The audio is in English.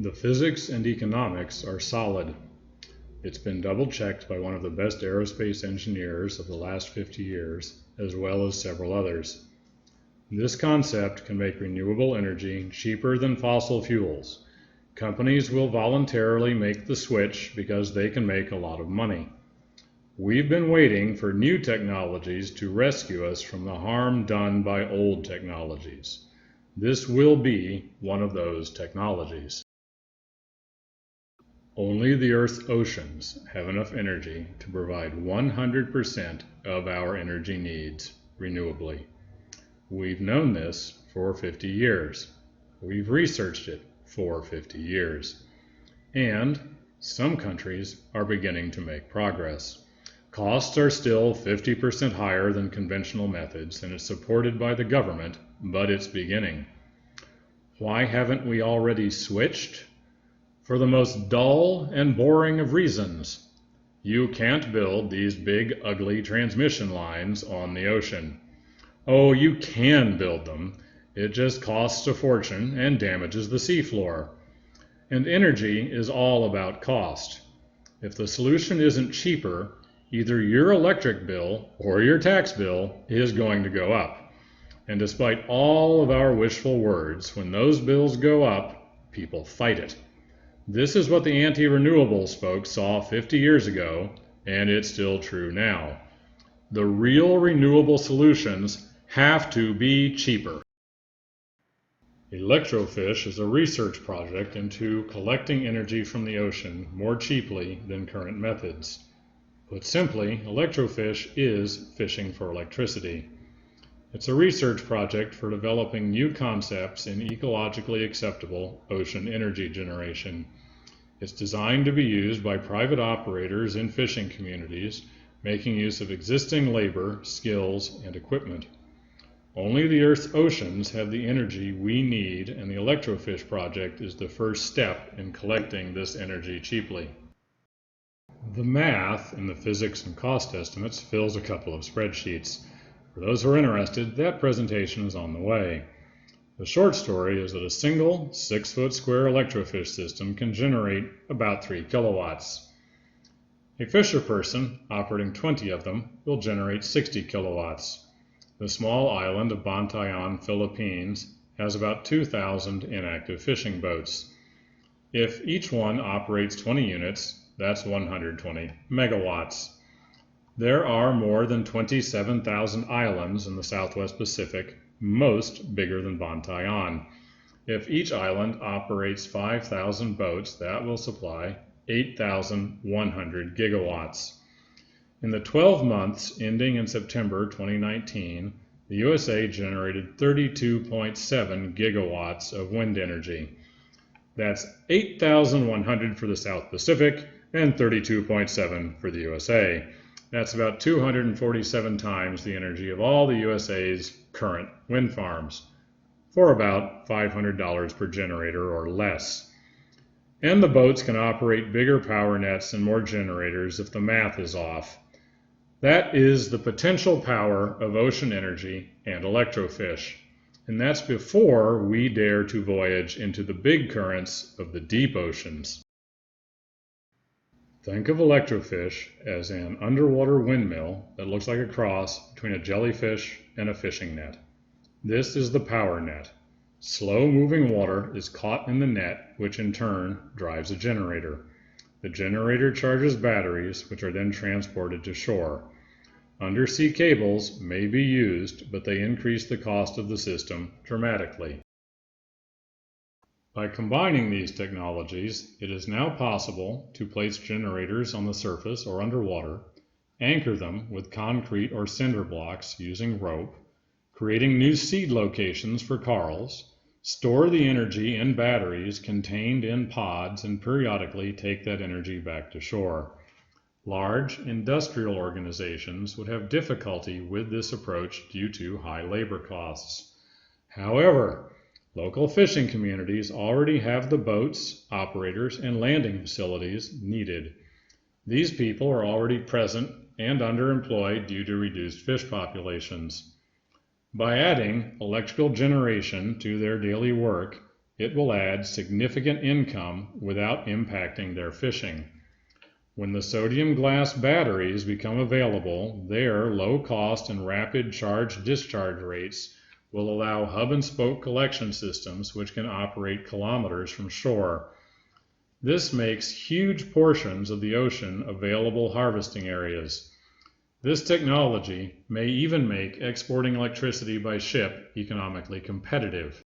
The physics and economics are solid. It's been double-checked by one of the best aerospace engineers of the last 50 years, as well as several others. This concept can make renewable energy cheaper than fossil fuels. Companies will voluntarily make the switch because they can make a lot of money. We've been waiting for new technologies to rescue us from the harm done by old technologies. This will be one of those technologies. Only the Earth's oceans have enough energy to provide 100% of our energy needs renewably. We've known this for 50 years. We've researched it for 50 years. And some countries are beginning to make progress. Costs are still 50% higher than conventional methods, and it's supported by the government, but it's beginning. Why haven't we already switched? For the most dull and boring of reasons. You can't build these big, ugly transmission lines on the ocean. Oh, you can build them. It just costs a fortune and damages the seafloor. And energy is all about cost. If the solution isn't cheaper, either your electric bill or your tax bill is going to go up. And despite all of our wishful words, when those bills go up, people fight it. This is what the anti-renewables folks saw 50 years ago, and it's still true now. The real renewable solutions have to be cheaper. ElectroFish is a research project into collecting energy from the ocean more cheaply than current methods. Put simply, ElectroFish is fishing for electricity. It's a research project for developing new concepts in ecologically acceptable ocean energy generation. It's designed to be used by private operators in fishing communities, making use of existing labor, skills, and equipment. Only the Earth's oceans have the energy we need, and the ElectroFish project is the first step in collecting this energy cheaply. The math in the physics and cost estimates fills a couple of spreadsheets. For those who are interested, that presentation is on the way. The short story is that a single 6-foot square ElectroFish system can generate about 3 kilowatts. A fisher person operating 20 of them will generate 60 kilowatts. The small island of Bantayan, Philippines, has about 2,000 inactive fishing boats. If each one operates 20 units, that's 120 megawatts. There are more than 27,000 islands in the Southwest Pacific, most bigger than Bantayan. If each island operates 5,000 boats, that will supply 8,100 gigawatts. In the 12 months ending in September 2019, the USA generated 32.7 gigawatts of wind energy. That's 8,100 for the South Pacific and 32.7 for the USA. That's about 247 times the energy of all the USA's current wind farms, for about $500 per generator or less. And the boats can operate bigger power nets and more generators if the math is off. That is the potential power of ocean energy and ElectroFish. And that's before we dare to voyage into the big currents of the deep oceans. Think of ElectroFish as an underwater windmill that looks like a cross between a jellyfish and a fishing net. This is the power net. Slow-moving water is caught in the net, which in turn drives a generator. The generator charges batteries, which are then transported to shore. Undersea cables may be used, but they increase the cost of the system dramatically. By combining these technologies, it is now possible to place generators on the surface or underwater, anchor them with concrete or cinder blocks using rope, creating new seed locations for corals, store the energy in batteries contained in pods, and periodically take that energy back to shore. Large industrial organizations would have difficulty with this approach due to high labor costs. However, local fishing communities already have the boats, operators, and landing facilities needed. These people are already present and underemployed due to reduced fish populations. By adding electrical generation to their daily work, It will add significant income without impacting their fishing. When the sodium glass batteries become available, their low cost and rapid charge-discharge rates will allow hub-and-spoke collection systems which can operate kilometers from shore. This makes huge portions of the ocean available harvesting areas. This technology may even make exporting electricity by ship economically competitive.